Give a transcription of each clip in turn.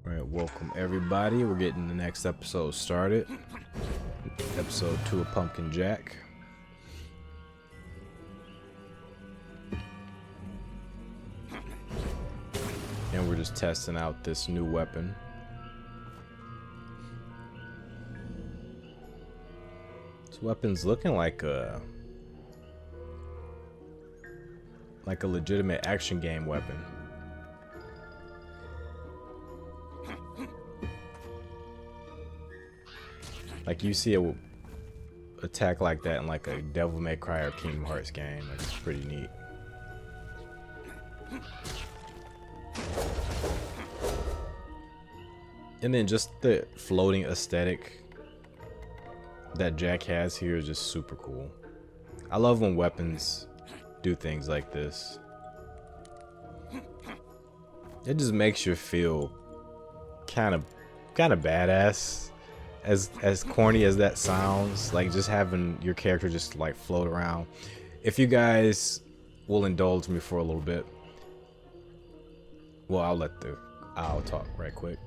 Alright, welcome everybody. We're getting the next episode started. Episode 2 of Pumpkin Jack. And we're just testing out this new weapon. This weapon's looking like a legitimate action game weapon. Like you see a attack like that in like a Devil May Cry or Kingdom Hearts game. Like, it's pretty neat. And then just the floating aesthetic that Jack has here is just super cool. I love when weapons do things like this. It just makes you feel kind of badass. As corny as that sounds, like just having your character just like float around. If you guys will indulge me for a little bit, well, I'll talk right quick.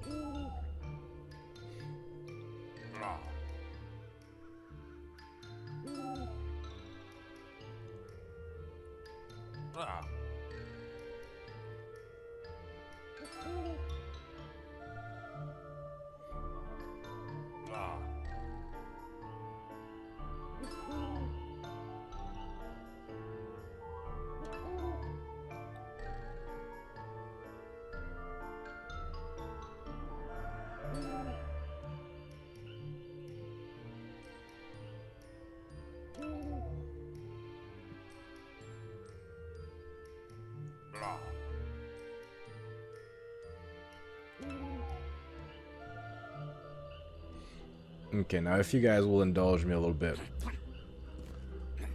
Okay, now if you guys will indulge me a little bit,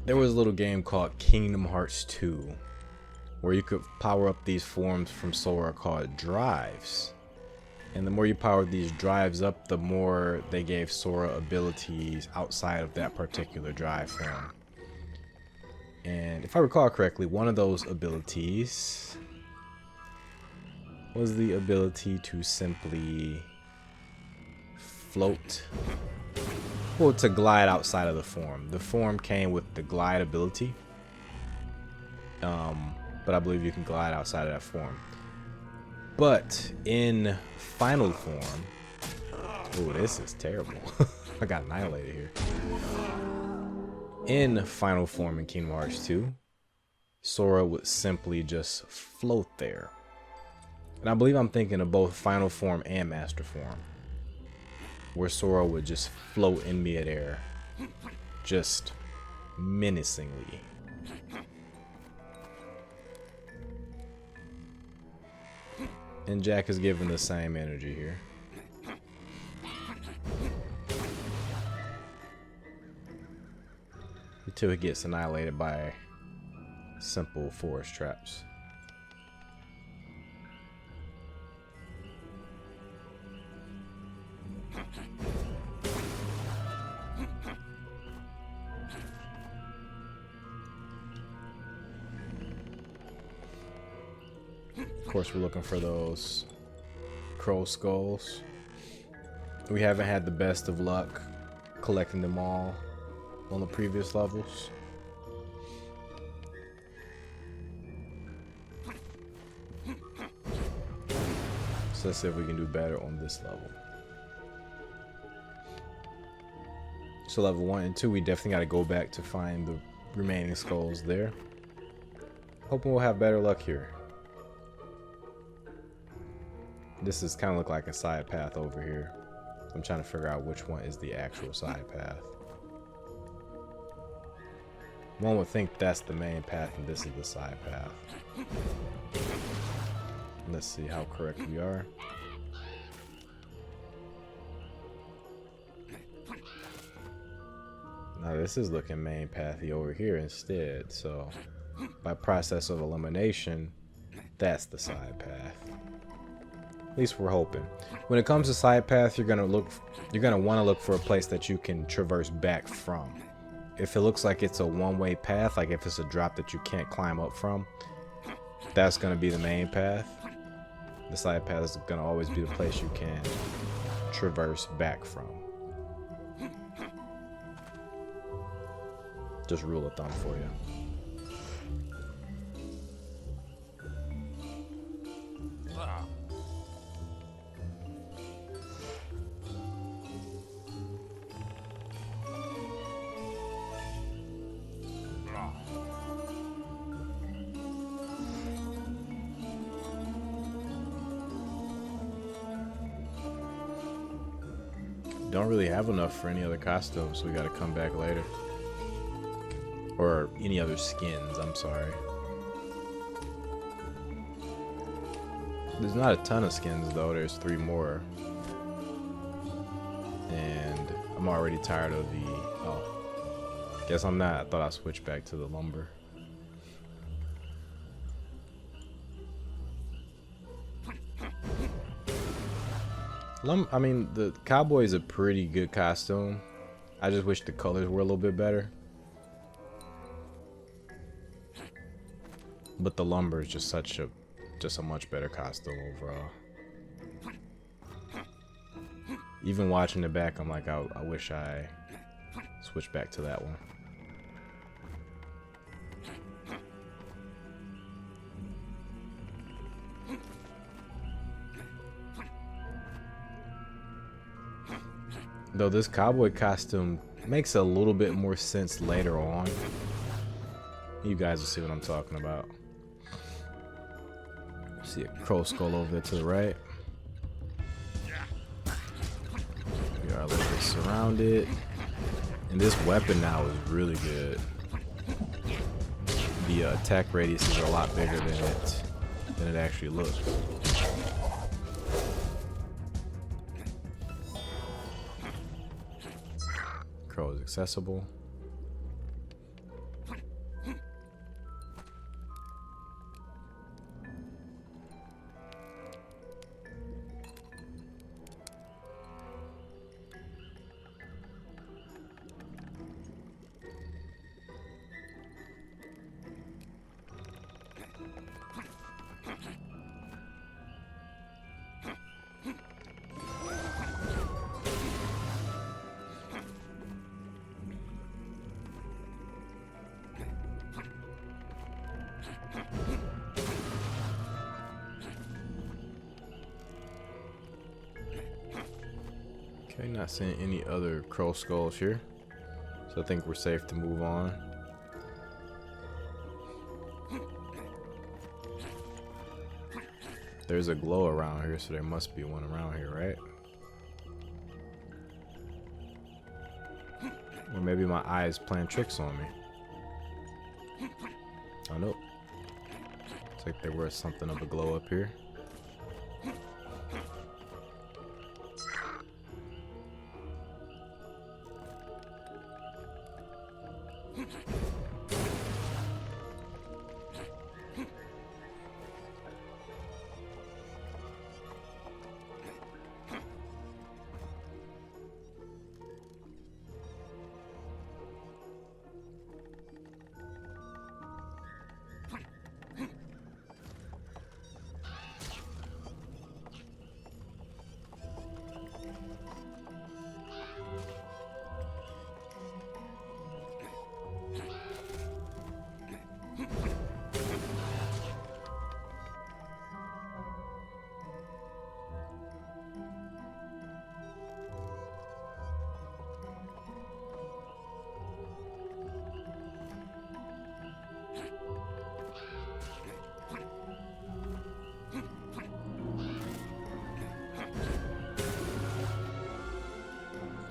there was a little game called Kingdom Hearts 2 where you could power up these forms from Sora called drives. And the more you powered these drives up, the more they gave Sora abilities outside of that particular drive form. And if I recall correctly, one of those abilities was the ability to simply float, well, to glide outside of the form. The form came with the glide ability, but I believe you can glide outside of that form. But in final form, oh, this is terrible. I got annihilated here. In final form in Kingdom Hearts 2, Sora would simply just float there. And I believe I'm thinking of both final form and master form, where Sora would just float in midair, just menacingly. And Jack is given the same energy here. Until he gets annihilated by simple forest traps. Of course, we're looking for those crow skulls. We haven't had the best of luck collecting them all on the previous levels. So let's see if we can do better on this level. So level 1 and 2, we definitely got to go back to find the remaining skulls there. Hoping we'll have better luck here. This is kind of look like a side path over here. I'm trying to figure out which one is the actual side path. One would think that's the main path and this is the side path. Let's see how correct we are. Now this is looking main pathy over here instead, so by process of elimination, that's the side path. At least we're hoping. When it comes to side path, you're gonna want to look for a place that you can traverse back from. If it looks like it's a one-way path, like if it's a drop that you can't climb up from, that's gonna be the main path. The side path is gonna always be the place you can traverse back from. Just rule of thumb for you. Don't really have enough for any other costumes, so we gotta come back later. Or any other skins, I'm sorry. There's not a ton of skins though, there's 3 more. And I'm already tired of the, oh, guess I'm not. I thought I switched back to the lumber. I mean, the cowboy is a pretty good costume. I just wish the colors were a little bit better. But the lumber is just a much better costume overall. Even watching it back, I'm like, I wish I switched back to that one. Though this cowboy costume makes a little bit more sense later on. You guys will see what I'm talking about. See a crow skull over there to the right. We are a little bit surrounded. And this weapon now is really good. The attack radius is a lot bigger than it actually looks. Crow is accessible. Okay, not seeing any other crow skulls here, so I think we're safe to move on. There's a glow around here, so there must be one around here, right? Or maybe my eye is playing tricks on me. Oh nope. Looks like there was something of a glow up here.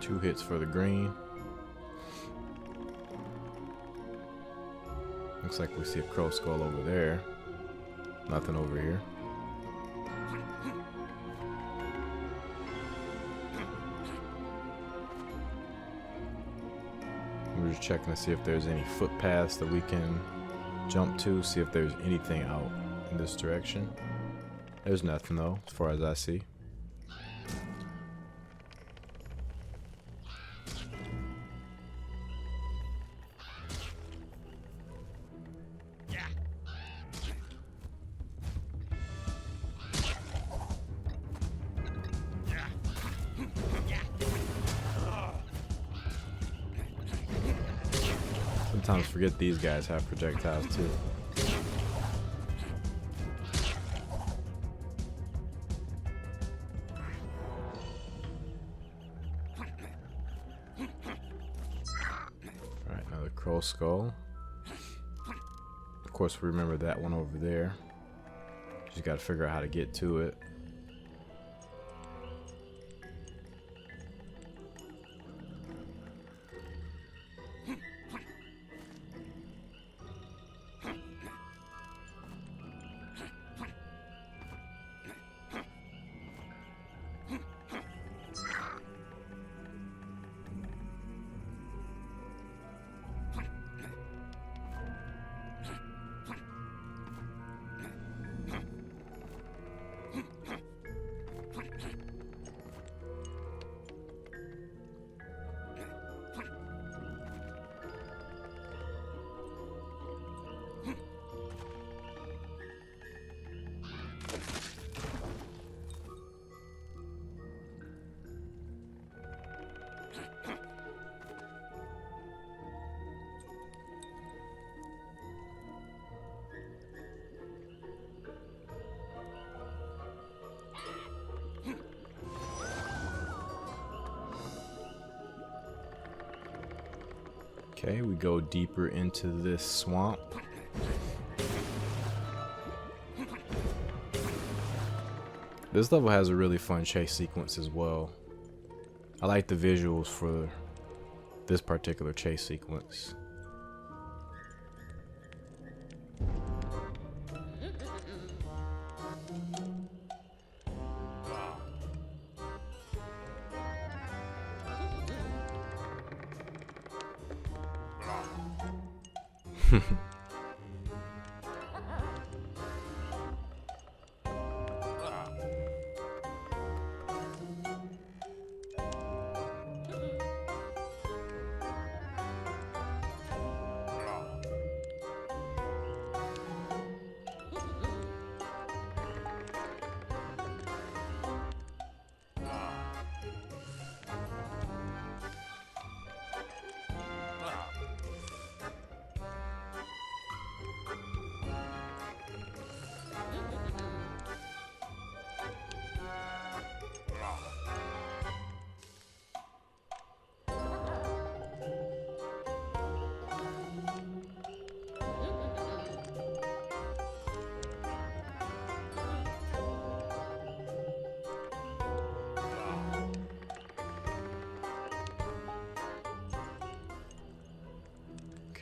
Two hits for the green. Looks like we see a crow skull over there. Nothing over here. We're just checking to see if there's any footpaths that we can jump to, see if there's anything out in this direction. There's nothing though, as far as I see. sometimes forget these guys have projectiles too. Alright, another crow skull. Of course, we remember that one over there. Just gotta figure out how to get to it. Okay, we go deeper into this swamp. This level has a really fun chase sequence as well. I like the visuals for this particular chase sequence.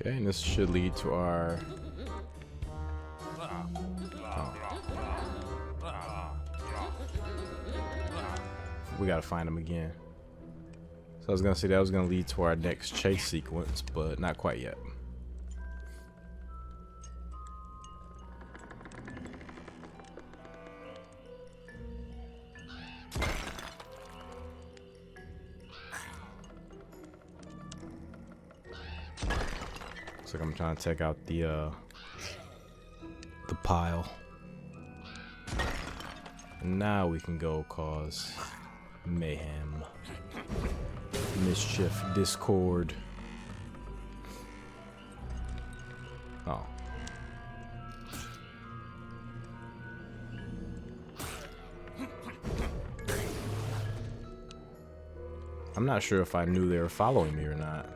Okay, and this should lead to our... We gotta find him again. So I was gonna say that was gonna lead to our next chase sequence, but not quite yet. Looks like I'm trying to take out the pile. And now we can go cause mayhem, mischief, discord. Oh. I'm not sure if I knew they were following me or not.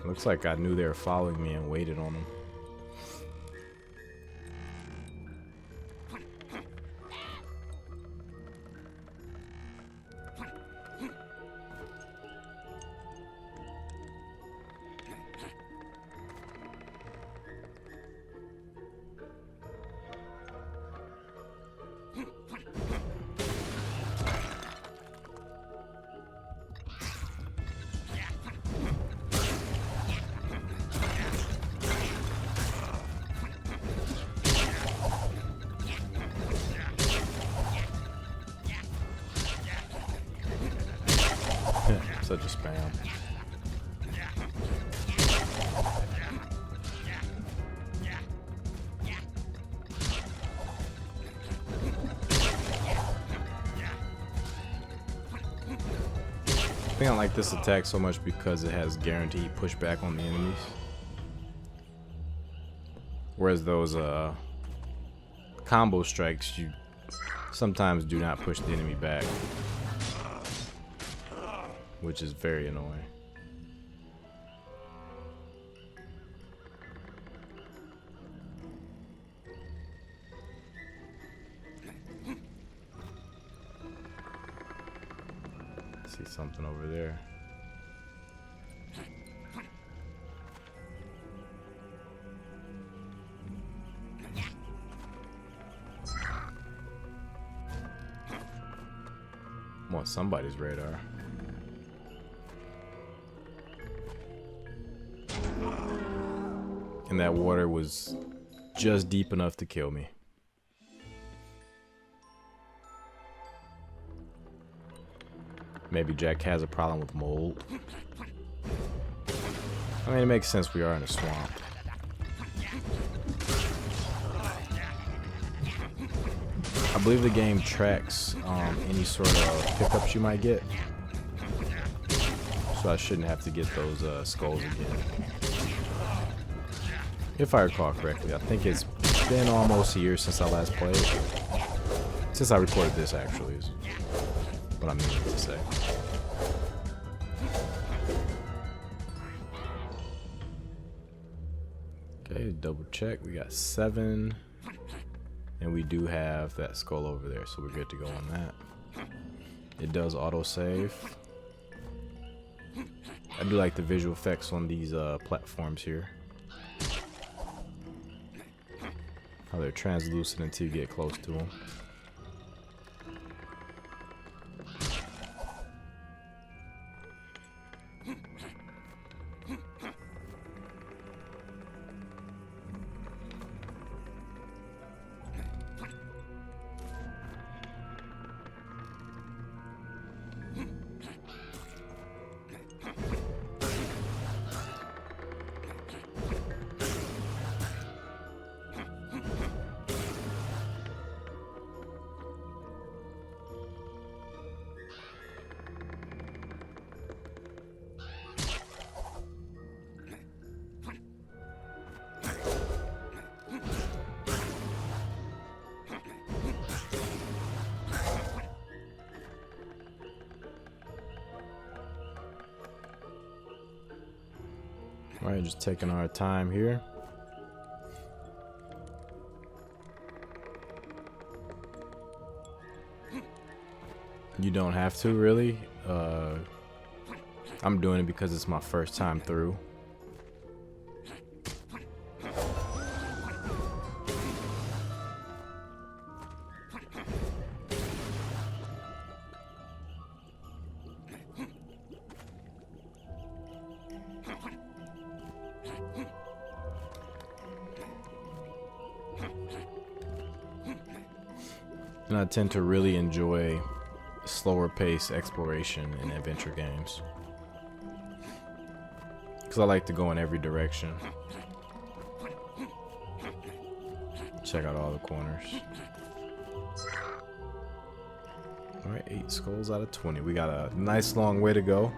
Looks like I knew they were following me and waited on them. Such a spam. think I like this attack so much because it has guaranteed pushback on the enemies. Whereas those combo strikes, you sometimes do not push the enemy back, which is very annoying. See something over there. I'm on somebody's radar. And that water was just deep enough to kill me. Maybe Jack has a problem with mold. I mean, it makes sense, we are in a swamp. I believe the game tracks any sort of pickups you might get. So I shouldn't have to get those skulls again. If I recall correctly, I think it's been almost a year since I last played. Since I recorded this, actually, is what I'm meaning to say. Okay, double check. We got 7. And we do have that skull over there, so we're good to go on that. It does autosave. I do like the visual effects on these platforms here. How they're translucent until you get close to them. Alright, just taking our time here. You don't have to, really. I'm doing it because it's my first time through. And I tend to really enjoy slower pace exploration in adventure games, because I like to go in every direction. Check out all the corners. Alright, 8 skulls out of 20. We got a nice long way to go.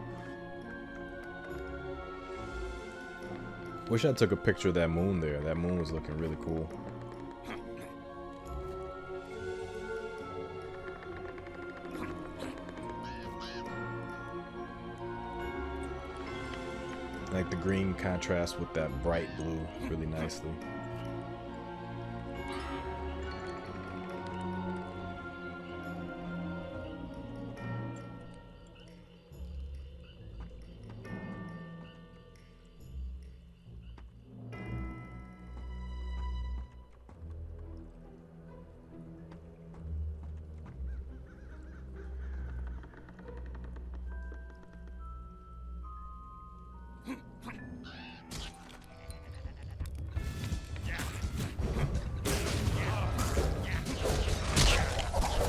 Wish I took a picture of that moon there. That moon was looking really cool. Like the green contrast with that bright blue really nicely.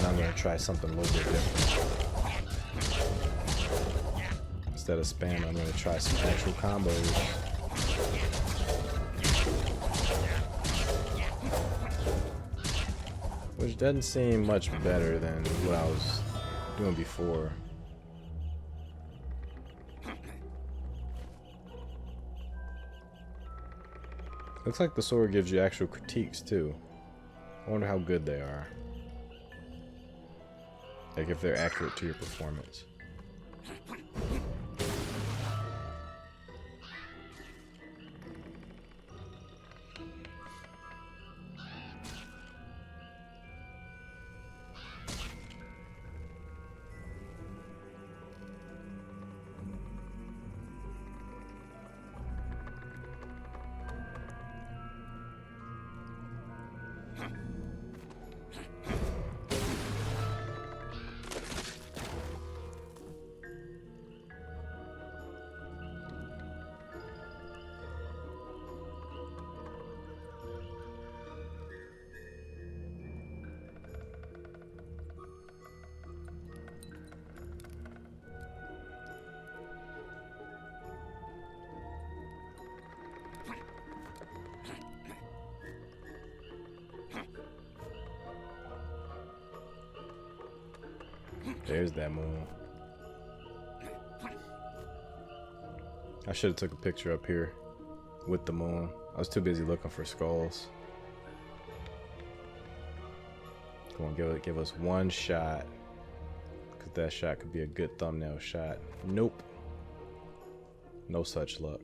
I'm gonna try something a little bit different. Instead of spam, I'm gonna try some actual combos. Which doesn't seem much better than what I was doing before. Looks like the sword gives you actual critiques too. I wonder how good they are. Like if they're accurate to your performance. There's that moon. I should have took a picture up here with the moon. I was too busy looking for skulls. Come on, give us one shot. Cause that shot could be a good thumbnail shot. Nope. No such luck.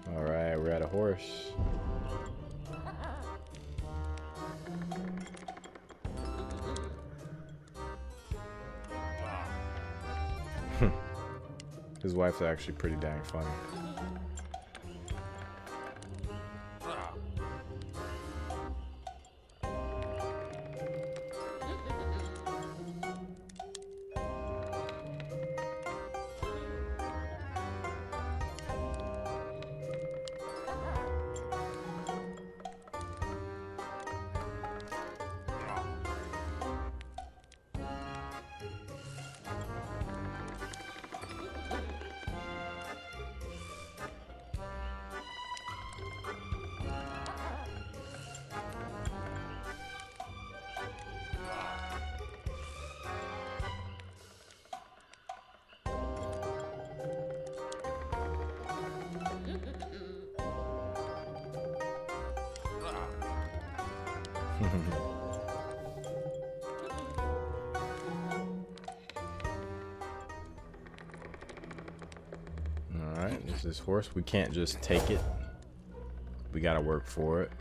Alright, we're at a horse. His wife's actually pretty dang funny. Alright, this is horse. We can't just take it. We gotta work for it.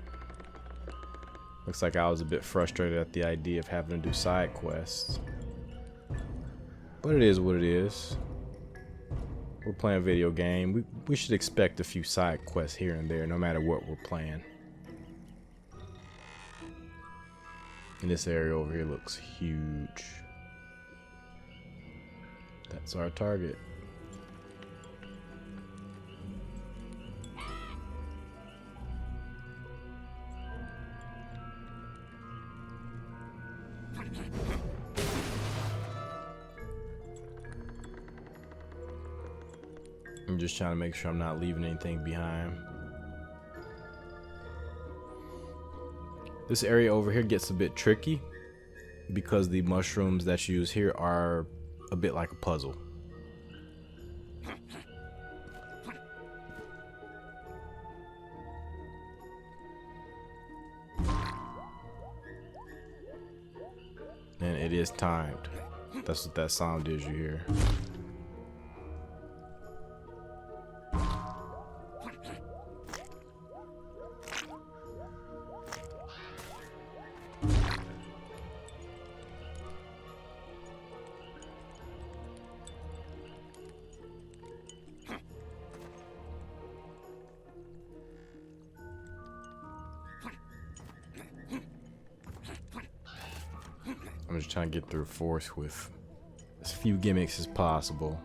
Looks like I was a bit frustrated at the idea of having to do side quests. But it is what it is. We're playing a video game. We should expect a few side quests here and there, no matter what we're playing. And this area over here looks huge. That's our target. I'm just trying to make sure I'm not leaving anything behind. This area over here gets a bit tricky because the mushrooms that you use here are a bit like a puzzle. And it is timed. That's what that sound is you hear. I'm just trying to get through force with as few gimmicks as possible.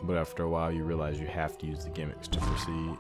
But after a while you realize you have to use the gimmicks to proceed.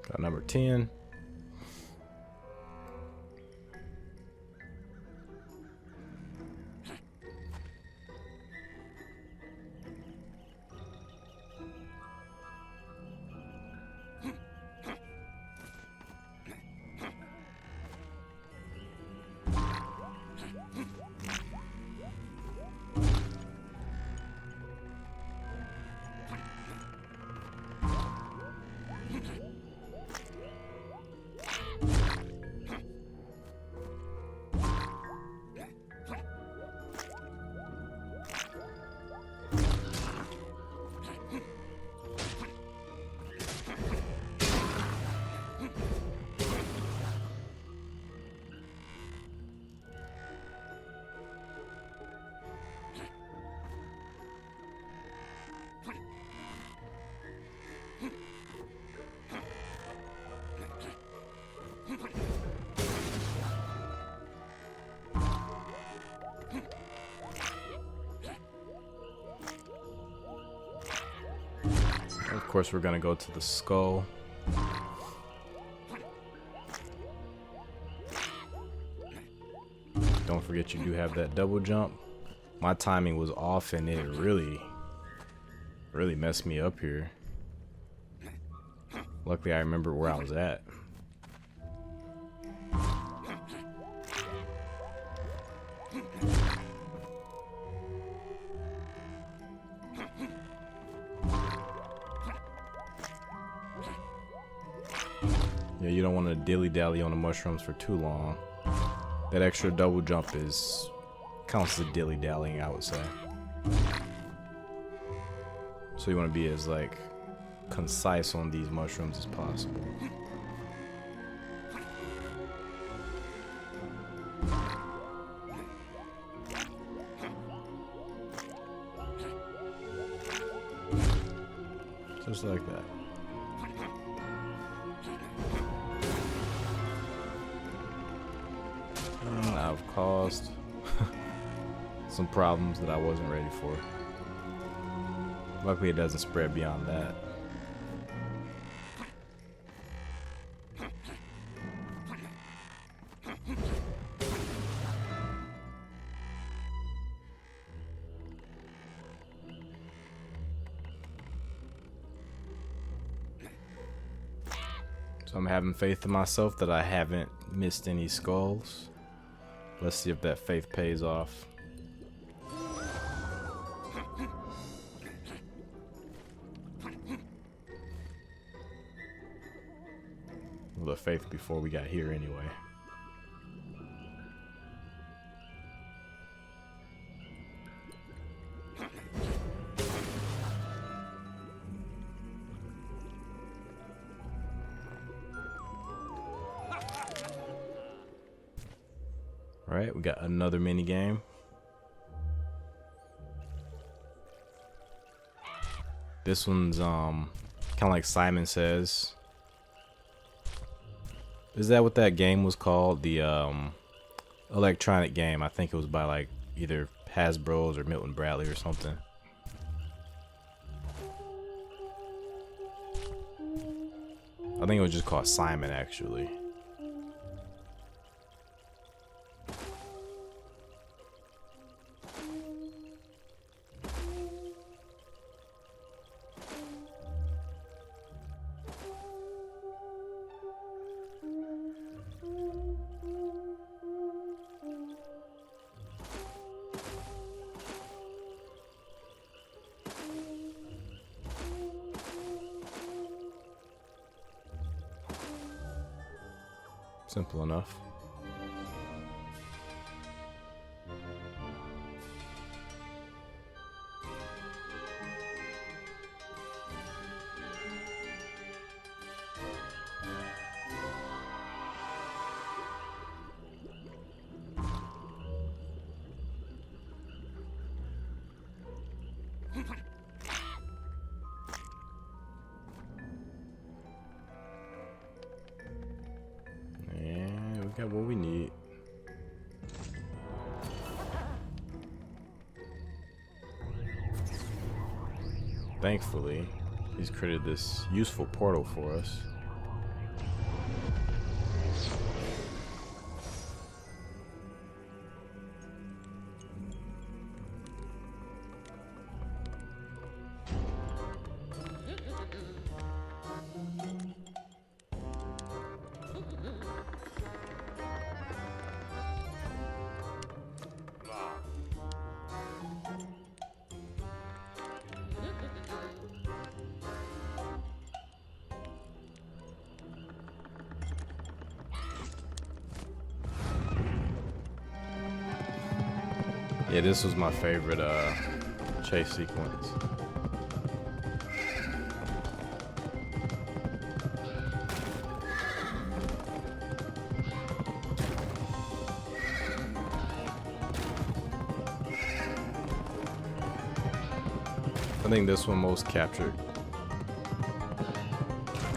Got number 10. Of course, we're gonna go to the skull. Don't forget you do have that double jump. My timing was off and it really messed me up here. Luckily, I remember where I was at. Yeah, you don't want to dilly-dally on the mushrooms for too long. That extra double jump counts as a dilly-dallying, I would say. So you want to be as like concise on these mushrooms as possible. Just like that. I've caused some problems that I wasn't ready for. Luckily, it doesn't spread beyond that. So I'm having faith in myself that I haven't missed any skulls. Let's see if that faith pays off. Well, the faith before we got here anyway. Alright, we got another mini game. This one's kind of like Simon Says. Is that what that game was called? The electronic game. I think it was by like either Hasbro's or Milton Bradley or something. I think it was just called Simon actually. Simple enough. Got what we need. Thankfully, he's created this useful portal for us. Yeah, this was my favorite chase sequence. I think this one most captured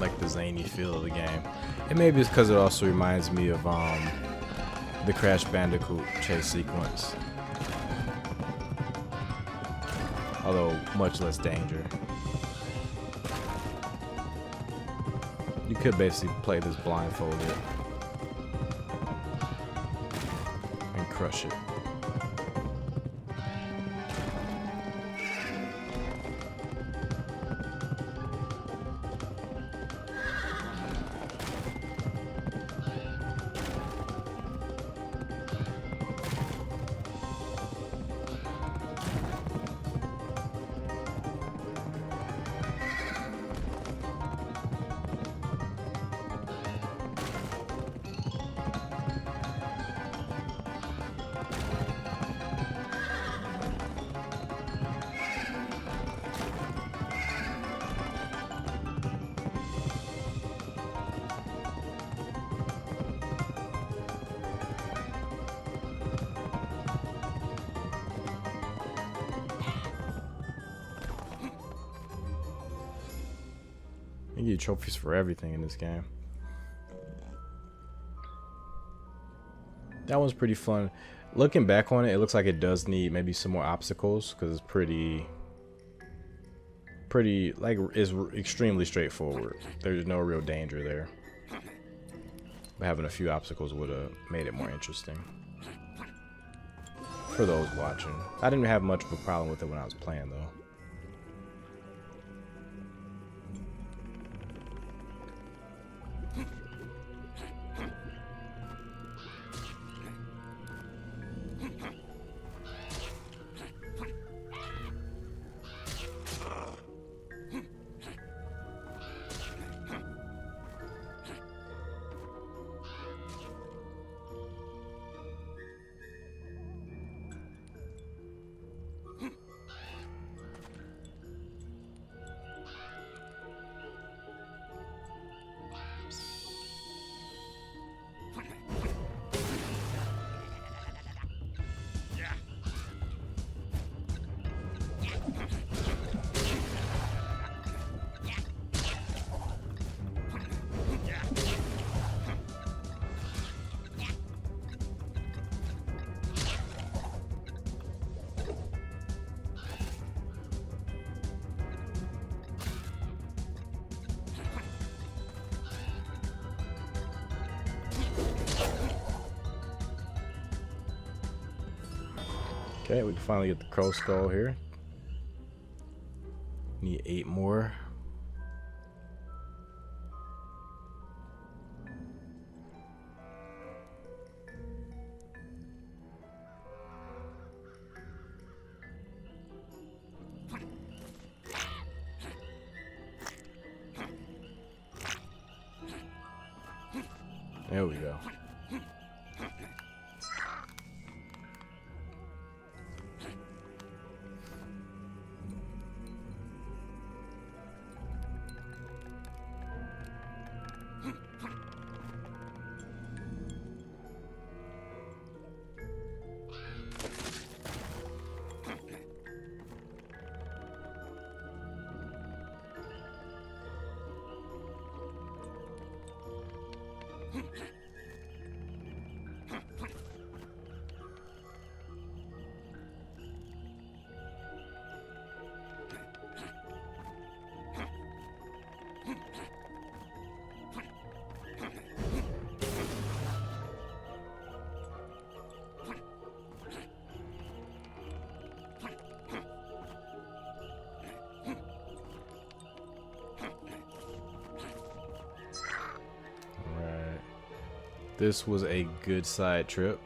like the zany feel of the game. And maybe it's because it also reminds me of the Crash Bandicoot chase sequence. Although much less danger. You could basically play this blindfolded and crush it. You get trophies for everything in this game. That one's pretty fun. Looking back on it, it looks like it does need maybe some more obstacles because it's pretty like it's extremely straightforward. There's no real danger there. But having a few obstacles would have made it more interesting for those watching. I didn't have much of a problem with it when I was playing though. Okay, we can finally get the crow skull here. Need 8 more. There we go. This was a good side trip.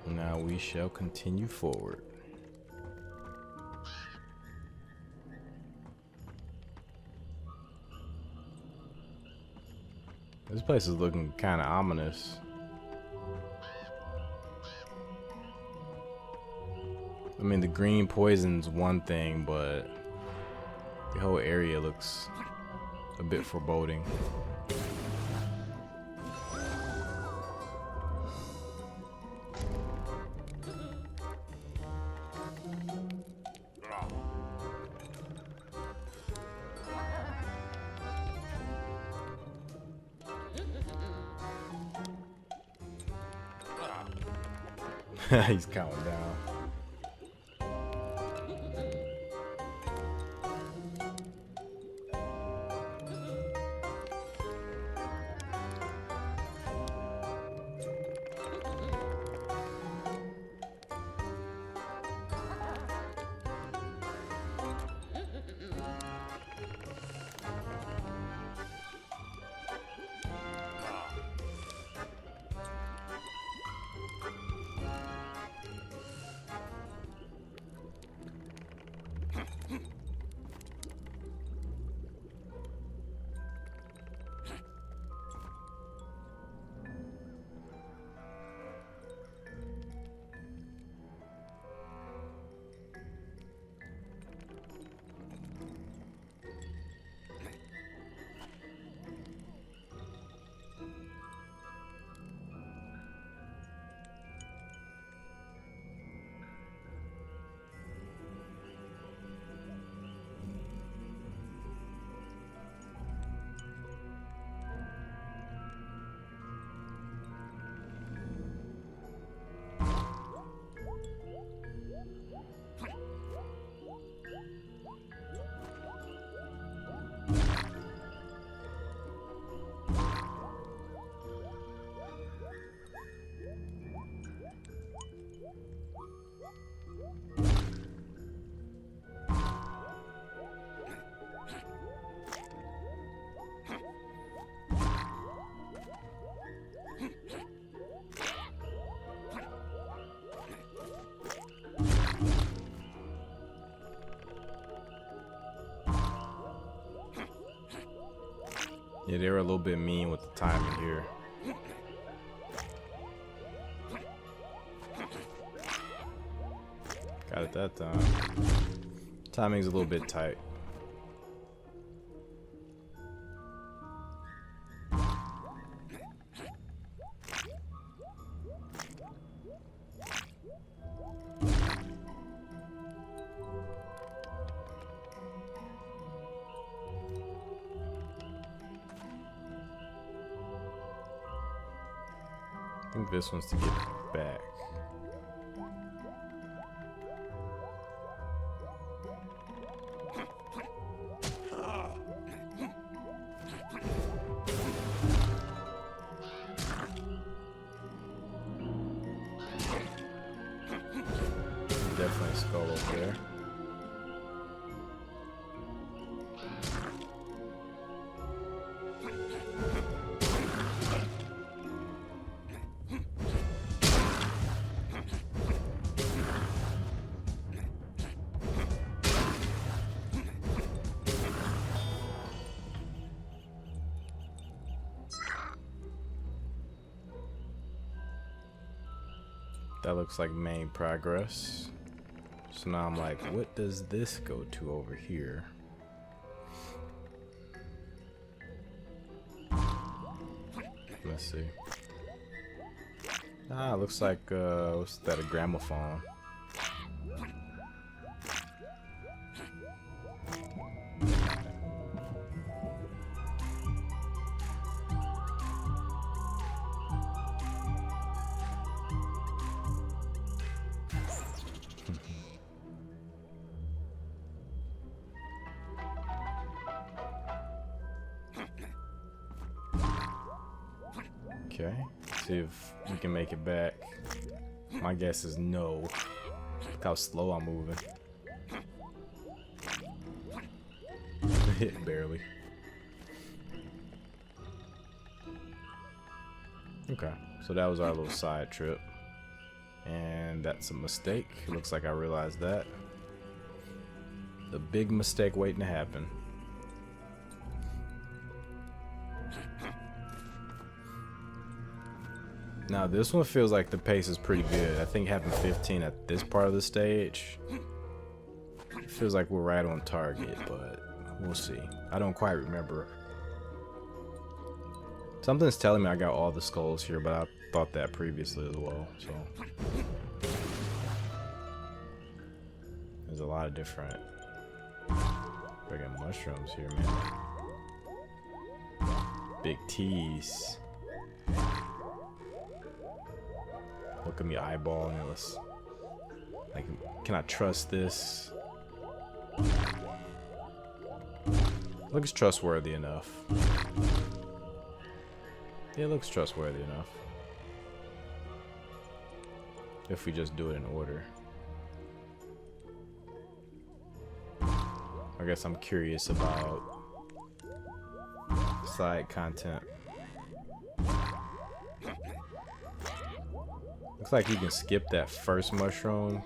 Now we shall continue forward. This place is looking kind of ominous. mean, the green poison's one thing, but the whole area looks a bit foreboding. He's counting down. Yeah, they were a little bit mean with the timing here. Got it that time. Timing's a little bit tight. I think this one's to get back. Definitely a skull over there. That looks like main progress. So now I'm like, what does this go to over here? Let's see. Ah, looks like, what's that, a gramophone? Okay, see if we can make it back. My guess is no. Look how slow I'm moving. Hit barely. Okay, so that was our little side trip. And that's a mistake. It looks like I realized that. The big mistake waiting to happen. Now this one feels like the pace is pretty good. I think having 15 at this part of the stage, it feels like we're right on target, but we'll see. I don't quite remember. Something's telling me I got all the skulls here, but I thought that previously as well, so. There's a lot of different friggin' mushrooms here, man. Big T's. Look at me eyeballing it. Let's, like, can I trust this? Looks trustworthy enough. Yeah, it looks trustworthy enough. If we just do it in order. I guess I'm curious about side content. Looks like you can skip that first mushroom.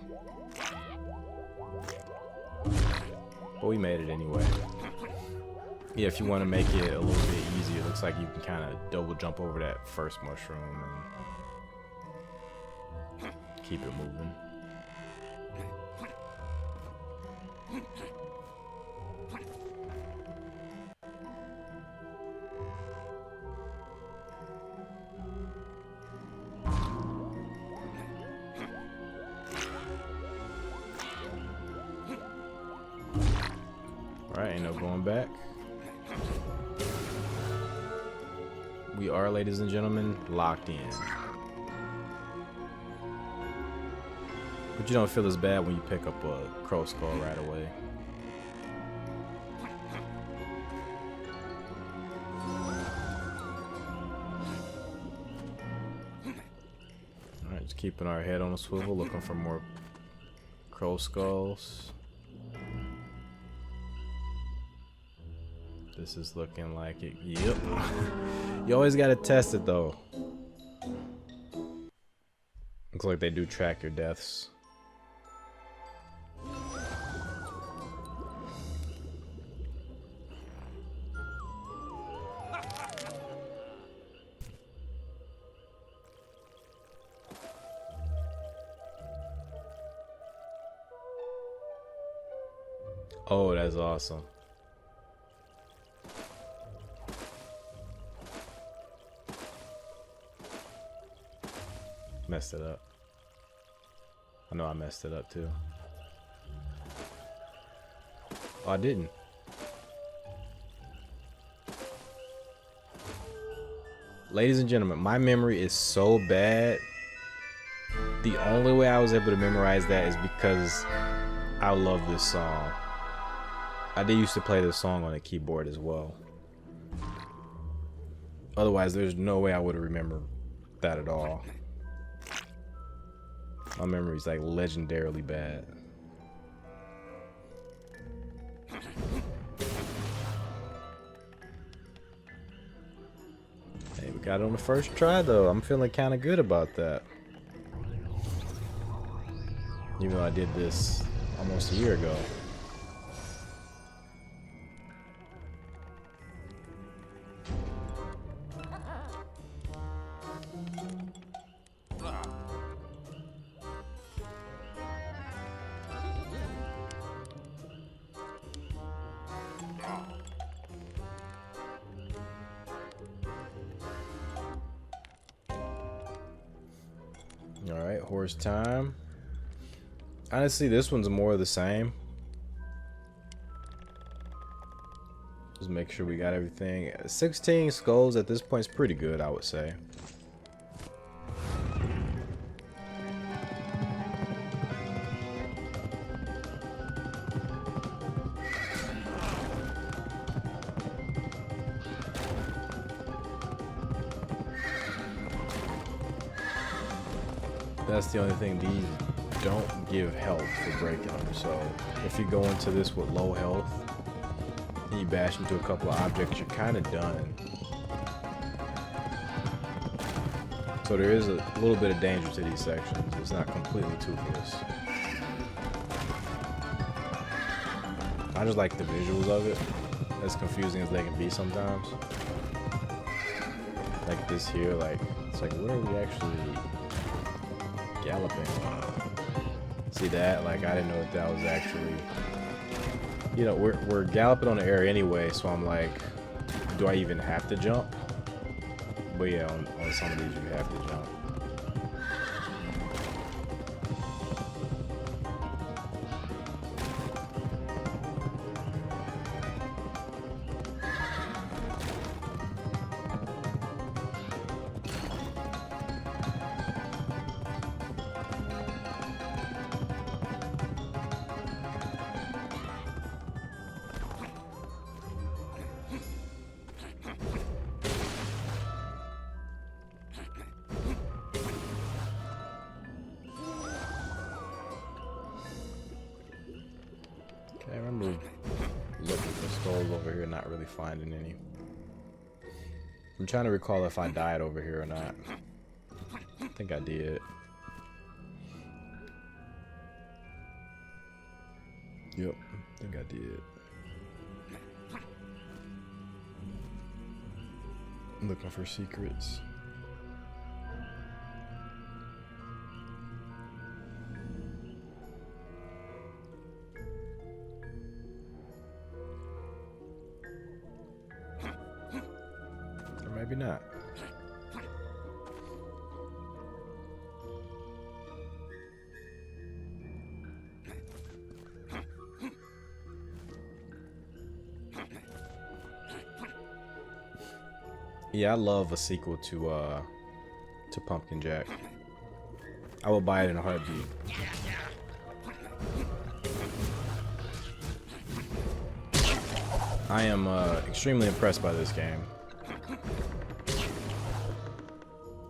But we made it anyway. Yeah, if you want to make it a little bit easier, it looks like you can kind of double jump over that first mushroom and keep it moving. Alright, ain't no going back. We are, ladies and gentlemen, locked in. But you don't feel as bad when you pick up a crow skull right away. Alright, just keeping our head on a swivel, looking for more crow skulls. This is looking like it. Yep. You always gotta test it though. Looks like they do track your deaths. Oh, that's awesome. Messed it up. I know I messed it up too. Oh, I didn't. Ladies and gentlemen, my memory is so bad. The only way I was able to memorize that is because I love this song. I did used to play this song on the keyboard as well. Otherwise, there's no way I would have remembered that at all. My memory's like legendarily bad. Hey, we got it on the first try though. I'm feeling kind of good about that. Even though I did this almost a year ago. Alright, horse time. Honestly, this one's more of the same. Just make sure we got everything. 16 skulls at this point is pretty good, I would say. That's the only thing, these don't give health for breaking them, so if you go into this with low health and you bash into a couple of objects, you're kind of done. So there is a little bit of danger to these sections. It's not completely toothless. I just like the visuals of it, as confusing as they can be sometimes. Like this here, like, it's It's like, what are we actually galloping on? See that? Like, I didn't know that was actually... You know, we're galloping on the air anyway, so I'm like, do I even have to jump? But yeah, on some of these you have to jump. I remember looking for skulls over here, not really finding any. I'm trying to recall if I died over here or not. I think I did. Yep, I think I did. I'm looking for secrets. Maybe not. Yeah, I love a sequel to Pumpkin Jack. I will buy it in a heartbeat. I am extremely impressed by this game.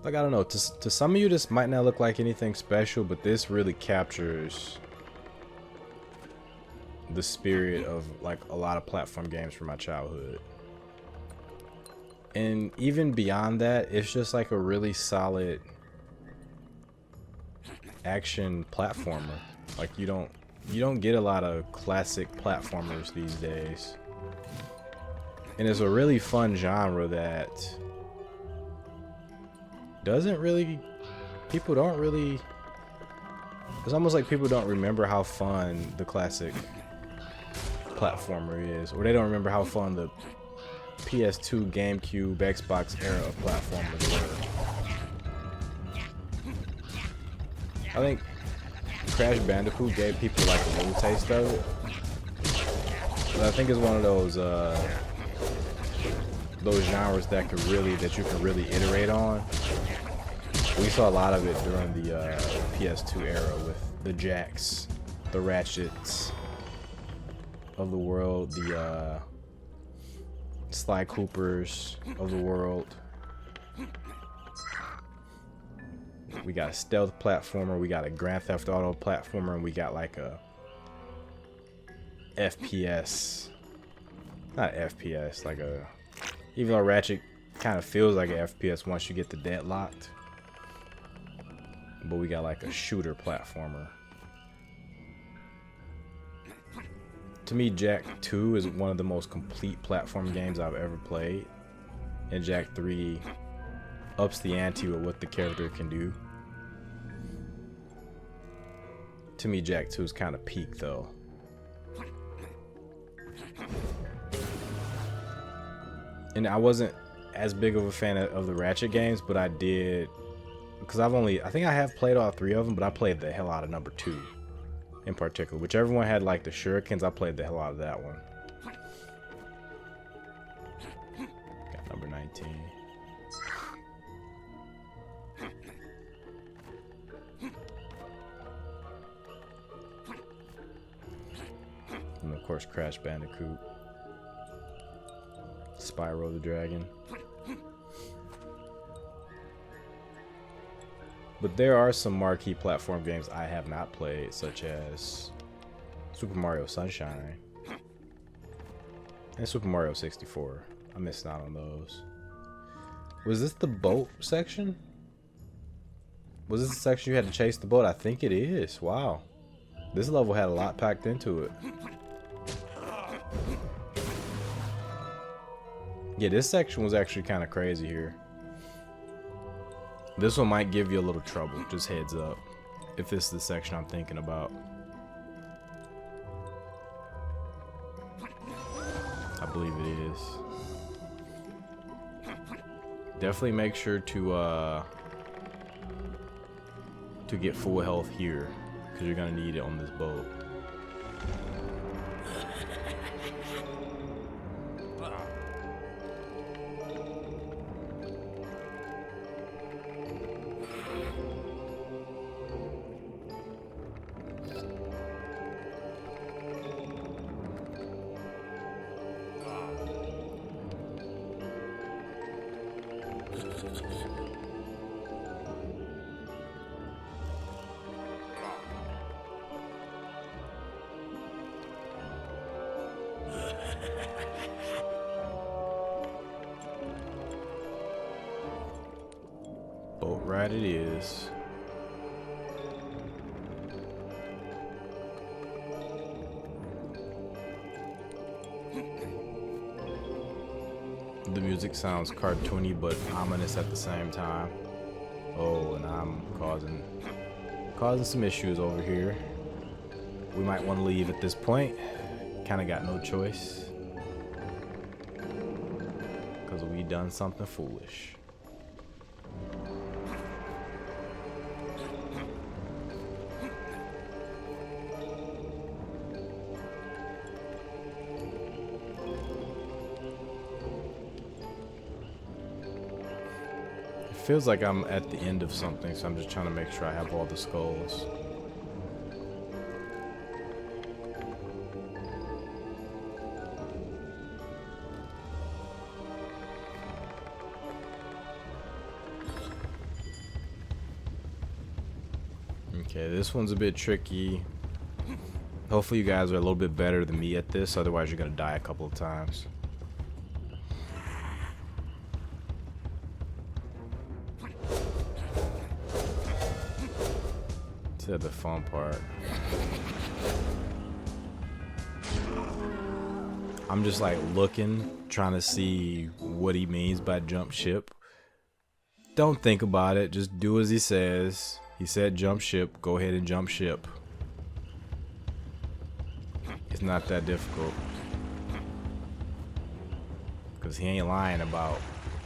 Like, I don't know, to some of you this might not look like anything special, but this really captures the spirit of like a lot of platform games from my childhood. And even beyond that, it's just like a really solid action platformer. Like, you don't get a lot of classic platformers these days. And it's a really fun genre that doesn't really, people don't really, it's almost like people don't remember how fun the classic platformer is, or they don't remember how fun the PS2, GameCube, Xbox era of platformers were. I think Crash Bandicoot gave people like a little taste of it, but I think it's one of those genres that you could really iterate on. We saw a lot of it during the PS2 era with the Jacks, the Ratchets of the world, the Sly Coopers of the world. We got a stealth platformer, we got a Grand Theft Auto platformer, and we got like a FPS. Not FPS, like a... Even though Ratchet kind of feels like an FPS once you get the deadlocked. But we got like a shooter platformer. To me, Jak 2 is one of the most complete platform games I've ever played. And Jak 3 ups the ante with what the character can do. To me, Jak 2 is kind of peak though. And I wasn't as big of a fan of the Ratchet games, but I did, because I think I have played all 3 of them, but I played the hell out of number 2 in particular. Whichever one had like the shurikens, I played the hell out of that one. Got number 19. And of course, Crash Bandicoot. Spyro the Dragon. But there are some marquee platform games I have not played, such as Super Mario Sunshine and Super Mario 64. I missed out on those. Was this the boat section? Was this the section you had to chase the boat? I think it is. Wow. This level had a lot packed into it. Yeah, this section was actually kind of crazy here. This one might give you a little trouble, just heads up, if this is the section I'm thinking about. I believe it is. Definitely make sure to get full health here, because you're gonna need it on this boat. Boat ride it is. The music sounds cartoony but ominous at the same time. Oh, and I'm causing some issues over here. We might want to leave at this point. Kind of got no choice, because we done something foolish. Feels like I'm at the end of something, so I'm just trying to make sure I have all the skulls. Okay, this one's a bit tricky. Hopefully you guys are a little bit better than me at this, otherwise you're gonna die a couple of times. The fun part. I'm just like looking, trying to see what he means by jump ship. Don't think about it, just do as he says. He said jump ship, go ahead and jump ship. It's not that difficult, because he ain't lying about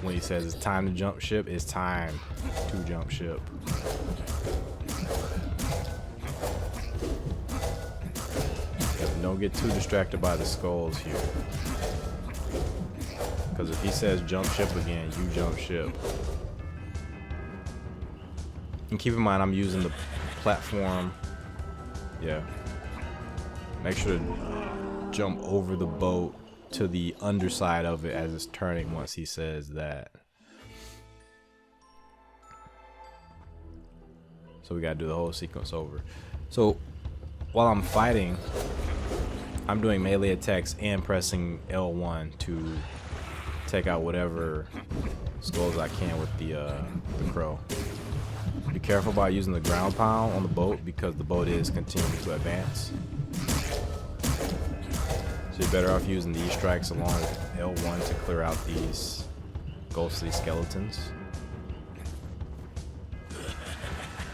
when he says it's time to jump ship. It's time to jump ship. Don't get too distracted by the skulls here, because if he says jump ship again, you jump ship. And keep in mind, I'm using the platform. Yeah. Make sure to jump over the boat to the underside of it as it's turning once he says that. So we gotta do the whole sequence over. So while I'm fighting, I'm doing melee attacks and pressing L1 to take out whatever skulls I can with the crow. Be careful about using the ground pound on the boat, because the boat is continuing to advance. So you're better off using these strikes along with L1 to clear out these ghostly skeletons.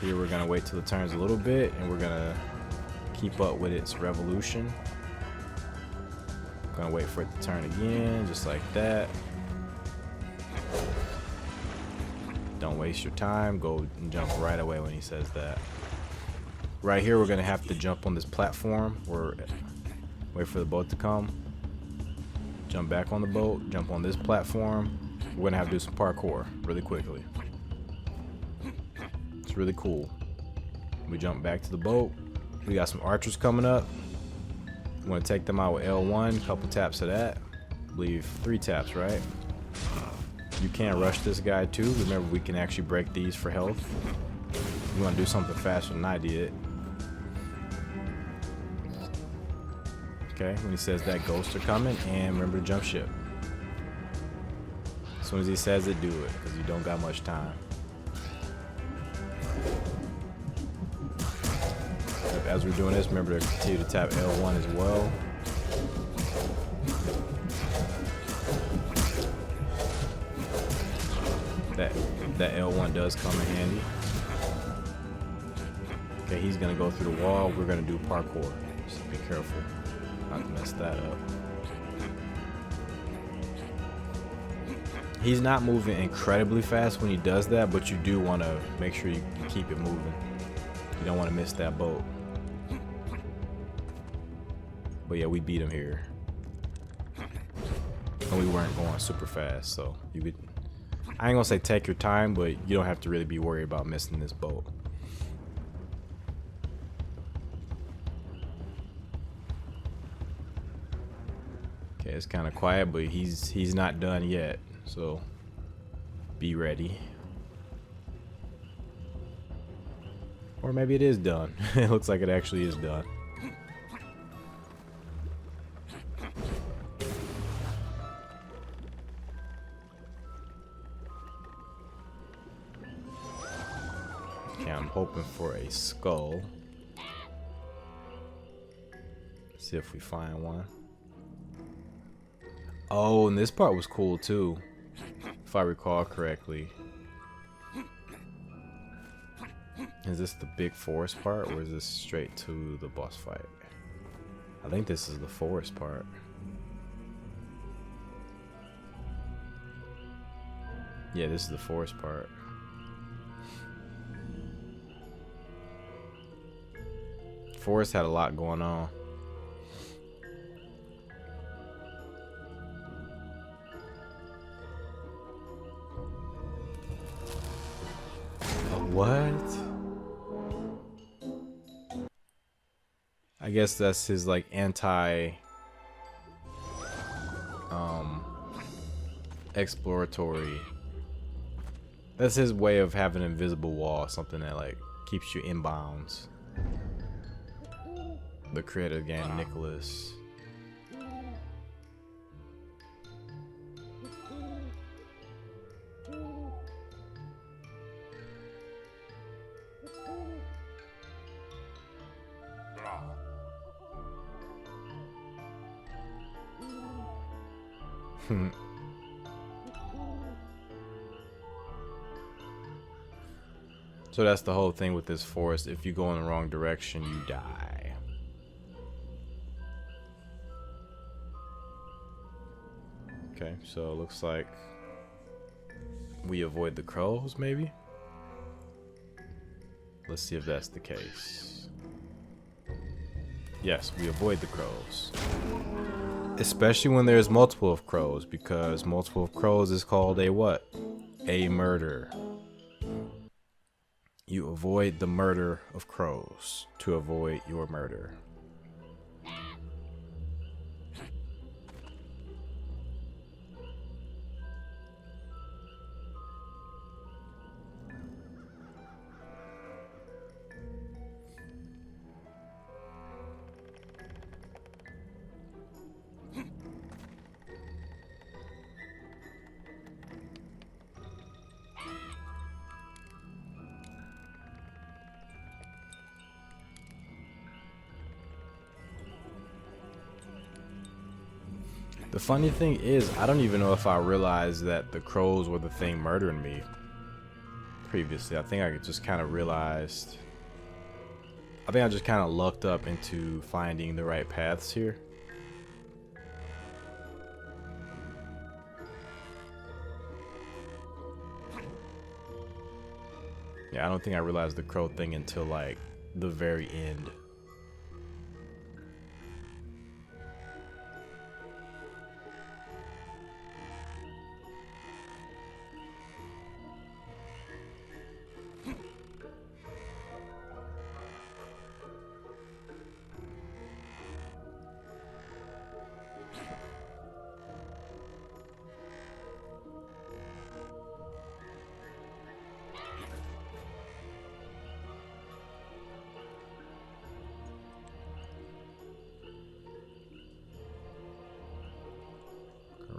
Here we're gonna wait till it turns a little bit, and we're gonna keep up with its revolution. Gonna wait for it to turn again, just like that. Don't waste your time, go and jump right away when he says that. Right here we're gonna have to jump on this platform, or wait for the boat to come. Jump back on the boat, jump on this platform. We're gonna have to do some parkour really quickly. It's really cool. We jump back to the boat. We got some archers coming up. We want to take them out with L1, a couple taps of that. I believe 3 taps, right? You can't rush this guy too. Remember, we can actually break these for health. You want to do something faster than I did. Okay, when he says that, ghosts are coming, and remember to jump ship. As soon as he says it, do it, because you don't got much time. As we're doing this, remember to continue to tap L1 as well. That L1 does come in handy. Okay, he's gonna go through the wall. We're gonna do parkour. So be careful not to mess that up. He's not moving incredibly fast when he does that, but you do want to make sure you keep it moving. You don't want to miss that boat. But yeah, we beat him here. And we weren't going super fast, so you could, I ain't gonna say take your time, but you don't have to really be worried about missing this boat. Okay, it's kind of quiet, but he's not done yet, so be ready. Or maybe it is done. It looks like it actually is done. Okay, I'm hoping for a skull. See if we find one. Oh, and this part was cool too, if I recall correctly. Is this the big forest part, or is this straight to the boss fight? I think this is the forest part. Yeah, this is the forest part. Forest had a lot going on. What? I guess that's his like exploratory. That's his way of having an invisible wall, something that like keeps you in bounds. The creator of the game, Nicholas. So that's the whole thing with this forest. If you go in the wrong direction, you die. Okay, so it looks like we avoid the crows, maybe? Let's see if that's the case. Yes, we avoid the crows. Especially when there's multiple of crows, because multiple of crows is called a what? A murder. You avoid the murder of crows to avoid your murder. The funny thing is, I don't even know if I realized that the crows were the thing murdering me previously. I think I just kind of realized. I think I just kind of lucked up into finding the right paths here. Yeah, I don't think I realized the crow thing until like the very end.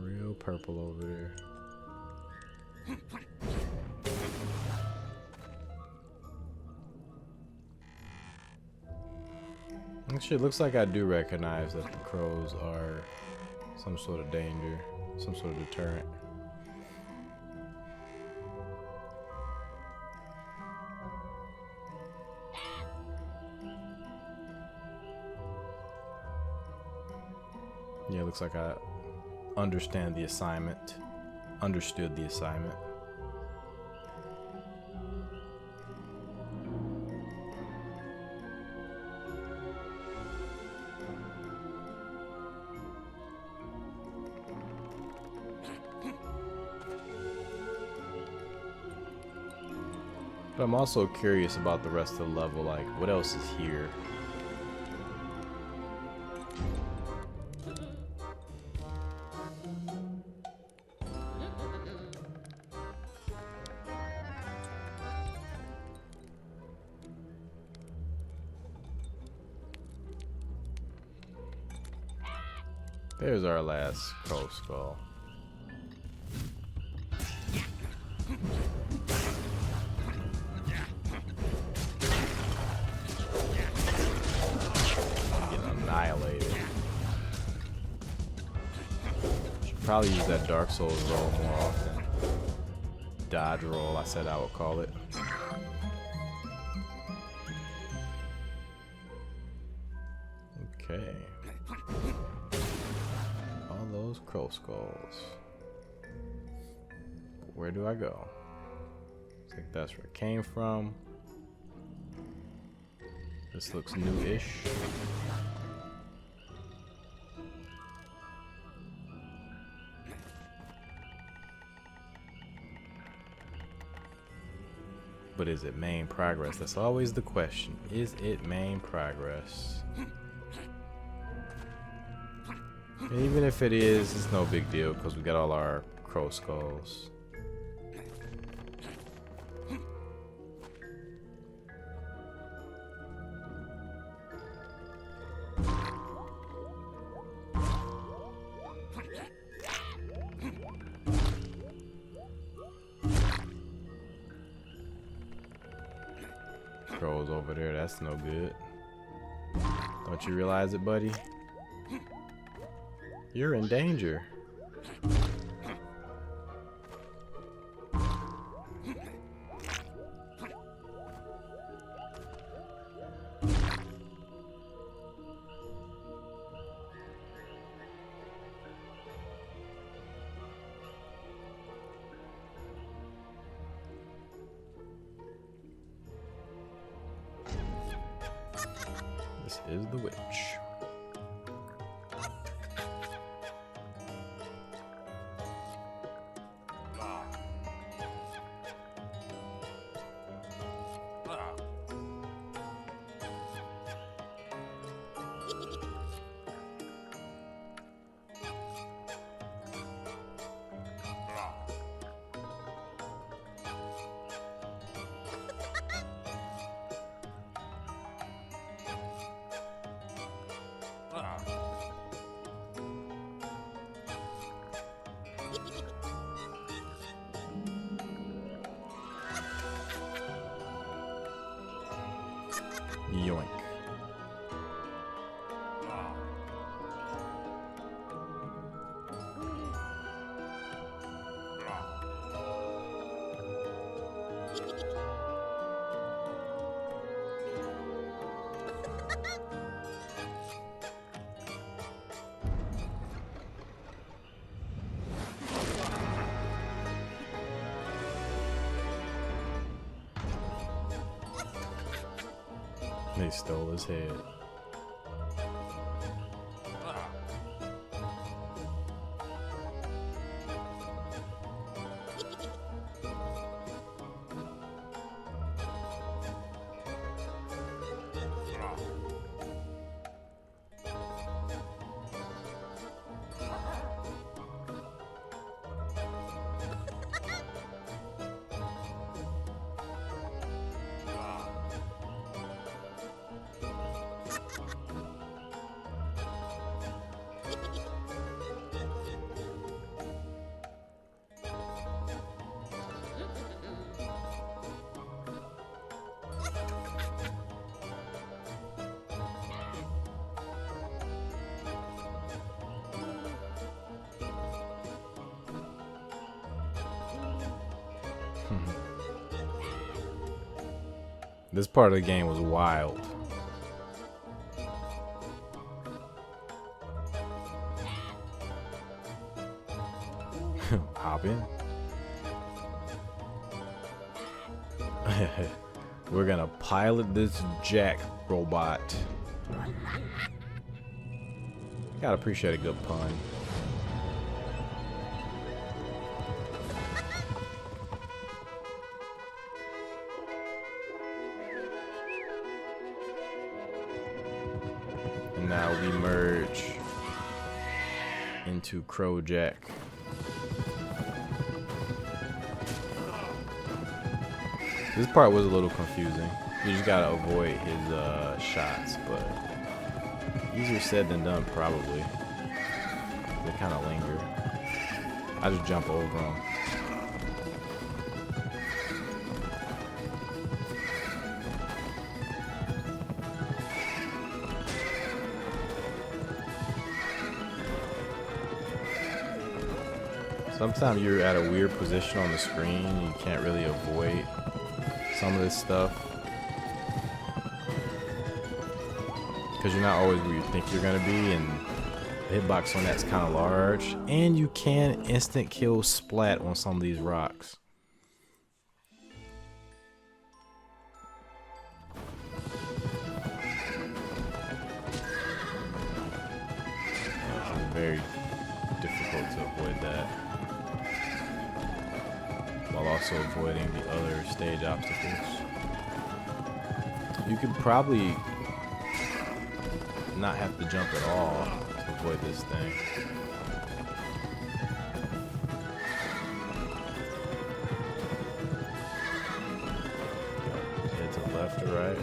Real purple over there. Actually, it looks like I do recognize that the crows are some sort of danger, some sort of deterrent. Yeah, looks like I understood the assignment. But I'm also curious about the rest of the level, like what else is here? There's our last crow skull. Annihilated. Should probably use that Dark Souls roll more often. Dodge roll, I said I would call it. Okay. All those crow skulls. Where do I go? I think that's where it came from. This looks new-ish. But is it main progress? That's always the question. Is it main progress? And even if it is, it's no big deal because we got all our crow skulls. Crows over there, that's no good. Don't you realize it, buddy? You're in danger. This is the witch. Yoink. They stole his head. This part of the game was wild. Hop in. We're gonna pilot this Jack robot. Gotta appreciate a good pun. And now we merge into Crow Jack. This part was a little confusing. You just gotta avoid his shots, but easier said than done, probably. They kind of linger. I just jump over them. Sometimes you're at a weird position on the screen. You can't really avoid some of this stuff because you're not always where you think you're gonna be, and the hitbox on that's kind of large, and you can instant kill splat on some of these rocks. It's very difficult to avoid that, while also avoiding the other stage obstacles. You could probably not have to jump at all to avoid this thing. Head to the left or right.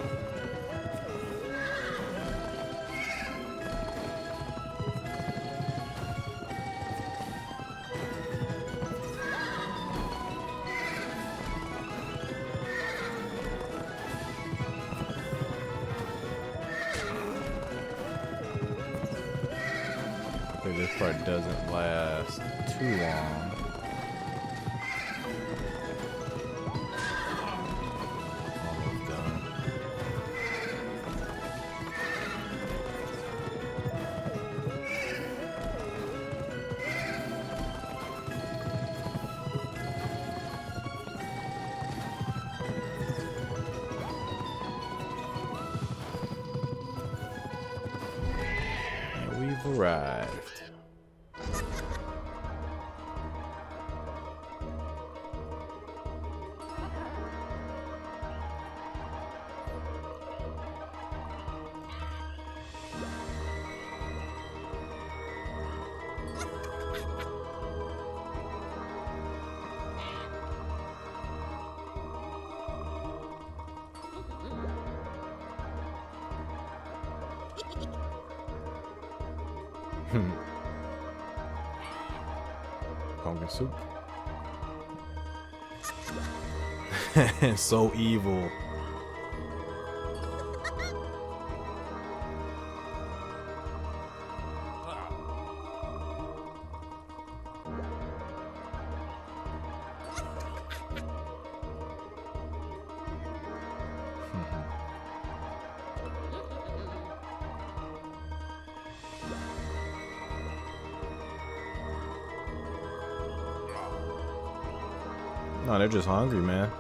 This part doesn't last too long. Almost done. And we've arrived. Pumpkin soup. So evil. No, they're just hungry, man.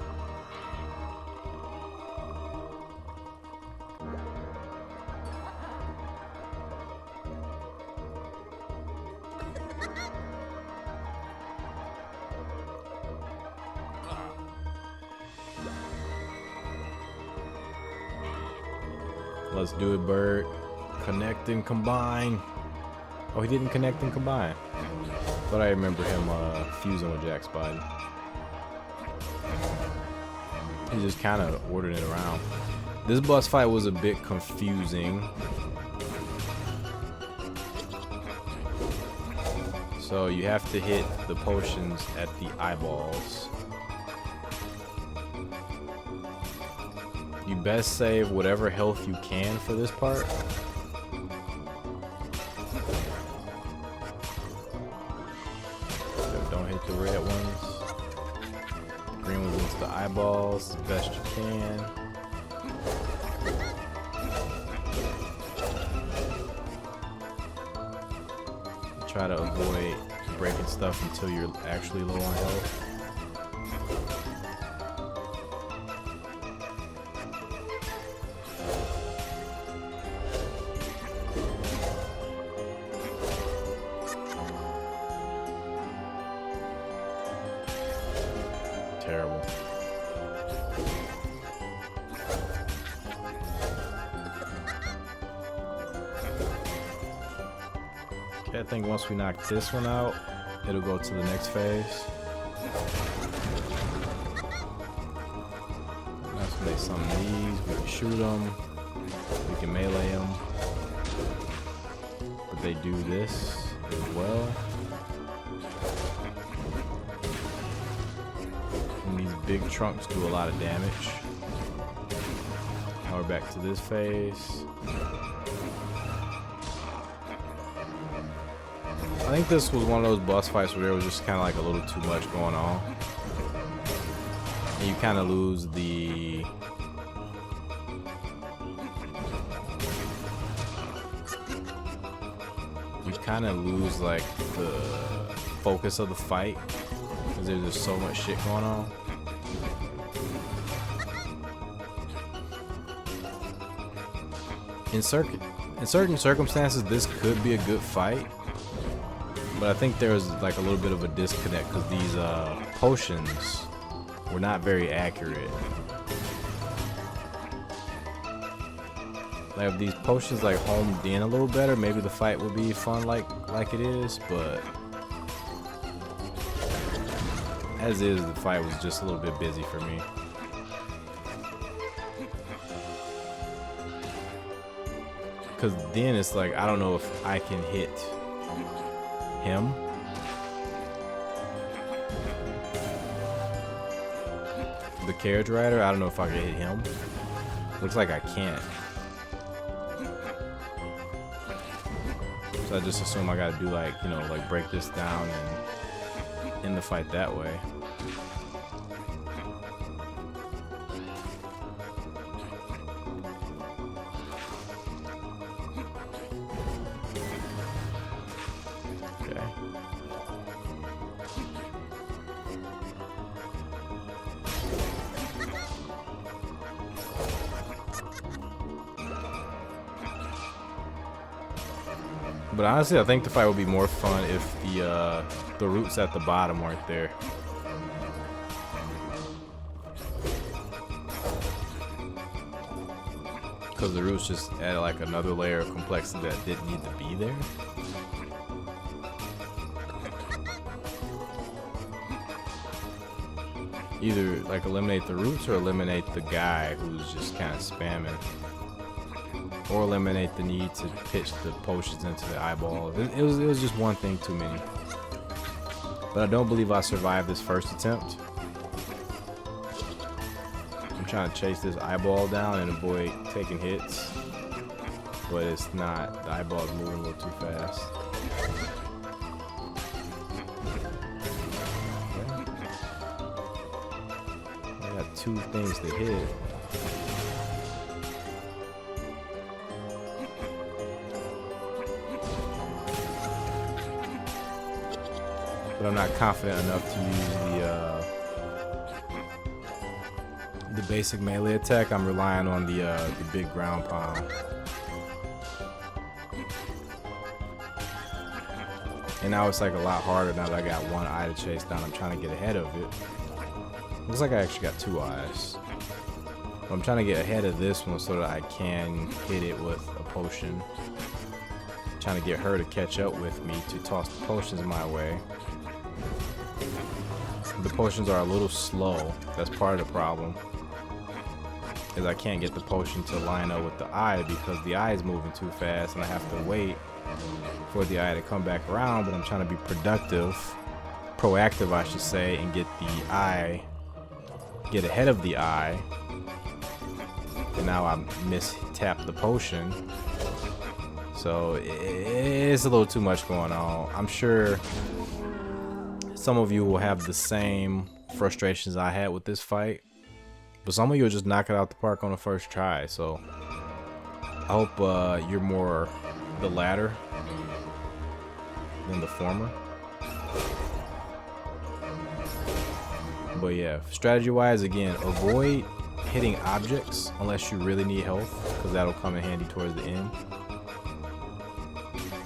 Let's do it, Bird. Connect and combine. Oh, he didn't connect and combine. But I remember him fusing with Jack's body. He just kind of ordered it around. This boss fight was a bit confusing. So you have to hit the potions at the eyeballs. You best save whatever health you can for this part. Don't hit the red ones. Green ones into the eyeballs as best you can. Try to avoid breaking stuff until you're actually low on health. Terrible. Okay, I think once we knock this one out, it'll go to the next phase. Let's make some of these. We can shoot them. We can melee them. But they do this as well. And these big trunks do a lot of damage. Now we're back to this phase. I think this was one of those boss fights where there was just kind of like a little too much going on. And you kind of lose the... You kind of lose like the focus of the fight. Because there's just so much shit going on. In certain circumstances, this could be a good fight. But I think there was like a little bit of a disconnect because these potions were not very accurate. Like if these potions like homed in a little better, maybe the fight would be fun like it is, but as is, the fight was just a little bit busy for me. Cause then it's like I don't know if I can hit him. The carriage rider, I don't know if I can hit him. Looks like I can't. So I just assume I gotta do like, you know, like break this down and end the fight that way. But honestly, I think the fight would be more fun if the roots at the bottom weren't there. Because the roots just added like another layer of complexity that didn't need to be there. Either like eliminate the roots or eliminate the guy who's just kind of spamming. Or eliminate the need to pitch the potions into the eyeballs. It was just one thing too many. But I don't believe I survived this first attempt. I'm trying to chase this eyeball down and avoid taking hits. But it's not. The eyeball's moving a little too fast. Okay. I got two things to hit. But I'm not confident enough to use the basic melee attack. I'm relying on the big ground pound. And now it's like a lot harder now that I got one eye to chase down. I'm trying to get ahead of it. Looks like I actually got two eyes. But I'm trying to get ahead of this one so that I can hit it with a potion. Trying to get her to catch up with me to toss the potions my way. The potions are a little slow. That's part of the problem. Is I can't get the potion to line up with the eye because the eye is moving too fast and I have to wait for the eye to come back around, but I'm trying to be proactive I should say, and get ahead of the eye. And now I mistapped the potion. So it's a little too much going on. I'm sure some of you will have the same frustrations I had with this fight, but some of you will just knock it out the park on the first try. So I hope you're more the latter than the former. But yeah, strategy-wise, again, avoid hitting objects unless you really need health, because that'll come in handy towards the end.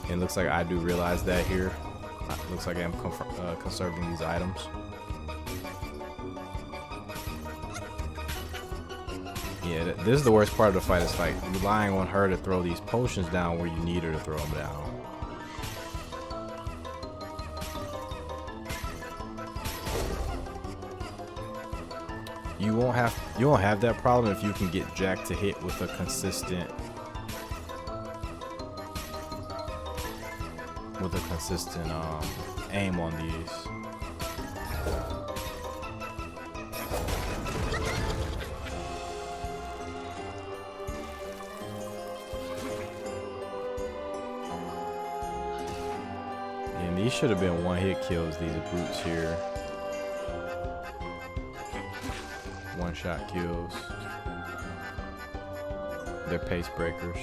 And it looks like I do realize that here. It looks like I'm conserving these items. Yeah, this is the worst part of the fight. It's like relying on her to throw these potions down where you need her to throw them down. You won't have that problem if you can get Jack to hit with a consistent aim on these. And these should have been one-hit kills, these brutes here. One-shot kills. They're pace breakers.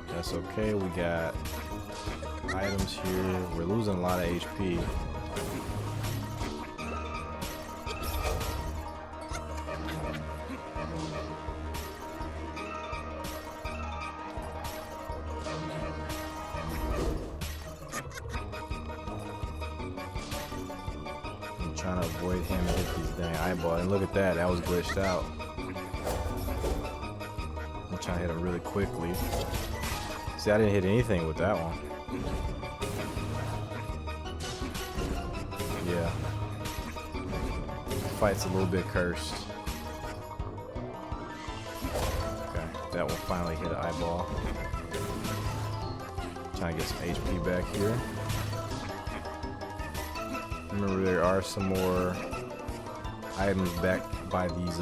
That's okay, we got items here. We're losing a lot of HP. I'm trying to avoid him and hit these dang eyeballs. And look at that, that was glitched out. I'm trying to hit him really quickly. See, I didn't hit anything with that one. Yeah. Fight's a little bit cursed. Okay, that one finally hit an eyeball. Trying to get some HP back here. Remember, there are some more items back by these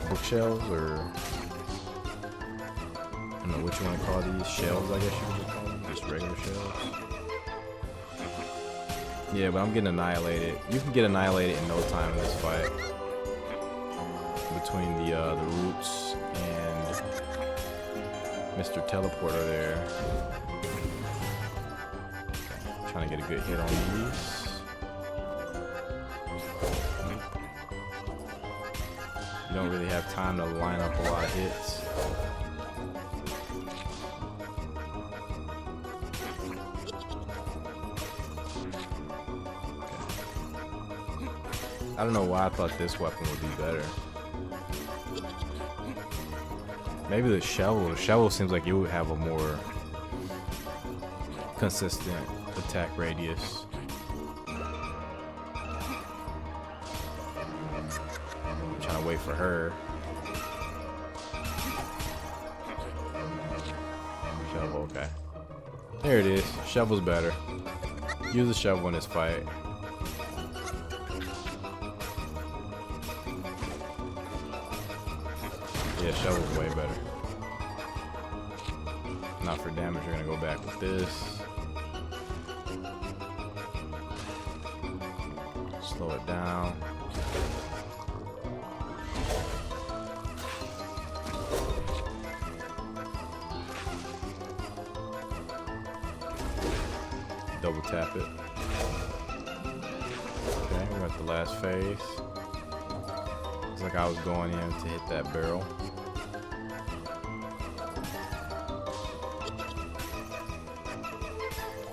bookshelves, or I don't know what you want to call these, shelves, I guess you could just call them, just regular shelves. Yeah, but I'm getting annihilated. You can get annihilated in no time in this fight. Between the roots and Mr. Teleporter there. Trying to get a good hit on these. You don't really have time to line up a lot of hits. I don't know why I thought this weapon would be better. Maybe the shovel. The shovel seems like you would have a more consistent attack radius. I'm trying to wait for her. Shovel, okay. There it is. Shovel's better. Use the shovel in this fight. Yeah, shovel's way better. Not for damage, we're gonna go back with this. Slow it down. Double tap it. Okay, we're at the last phase. Looks like I was going in to hit that barrel.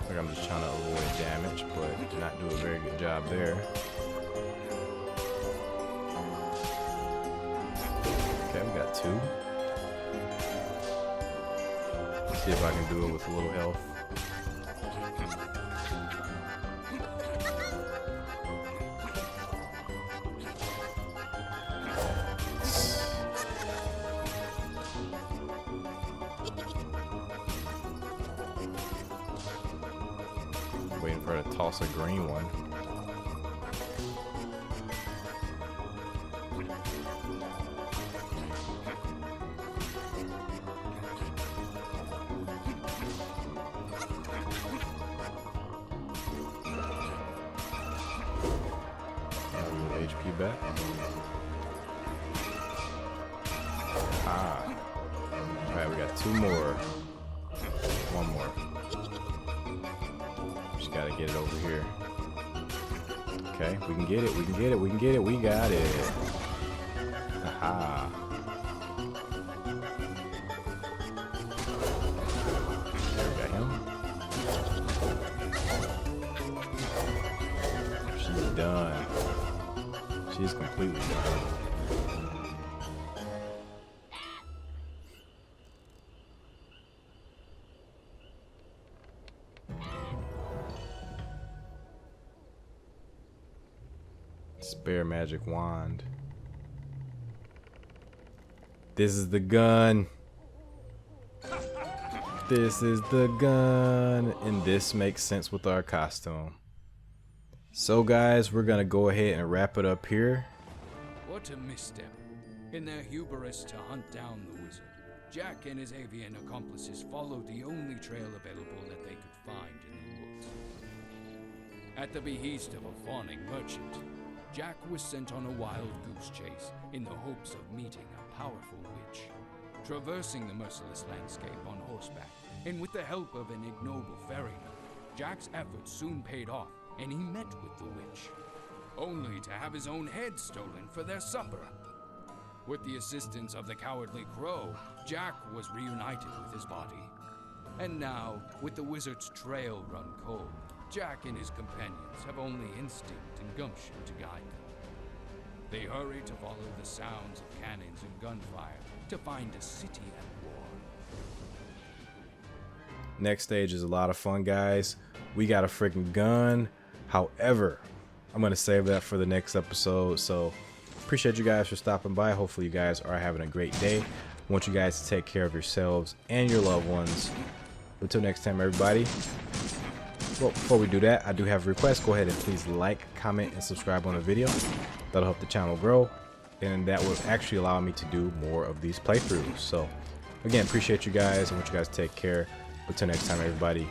Like I'm just trying to avoid damage, but not do a very good job there. Okay, we got two. Let's see if I can do it with a little health. Waiting for her to toss a green one. HP back. Ah. Alright, we got 2 more. 1 more. Just gotta get it over here. Okay, we can get it, we can get it, we can get it, we got it. Aha. There we got him. She's done. She's completely done. Spare magic wand. This is the gun. This is the gun. And this makes sense with our costume. So guys, we're gonna go ahead and wrap it up here. What a misstep. In their hubris to hunt down the wizard, Jack and his avian accomplices followed the only trail available that they could find in the woods. At the behest of a fawning merchant, Jack was sent on a wild goose chase in the hopes of meeting a powerful witch. Traversing the merciless landscape on horseback, and with the help of an ignoble ferryman, Jack's efforts soon paid off, and he met with the witch, only to have his own head stolen for their supper. With the assistance of the cowardly crow, Jack was reunited with his body. And now, with the wizard's trail run cold, Jack and his companions have only instinct and gumption to guide them. They hurry to follow the sounds of cannons and gunfire to find a city at war. Next stage is a lot of fun, guys. We got a freaking gun. However, I'm going to save that for the next episode. So appreciate you guys for stopping by. Hopefully you guys are having a great day. I want you guys to take care of yourselves and your loved ones. Until next time, everybody. Well, before we do that, I do have a request. Go ahead and please like, comment, and subscribe on the video. That'll help the channel grow, and that will actually allow me to do more of these playthroughs. So again, appreciate you guys. I want you guys to take care. Until next time, everybody.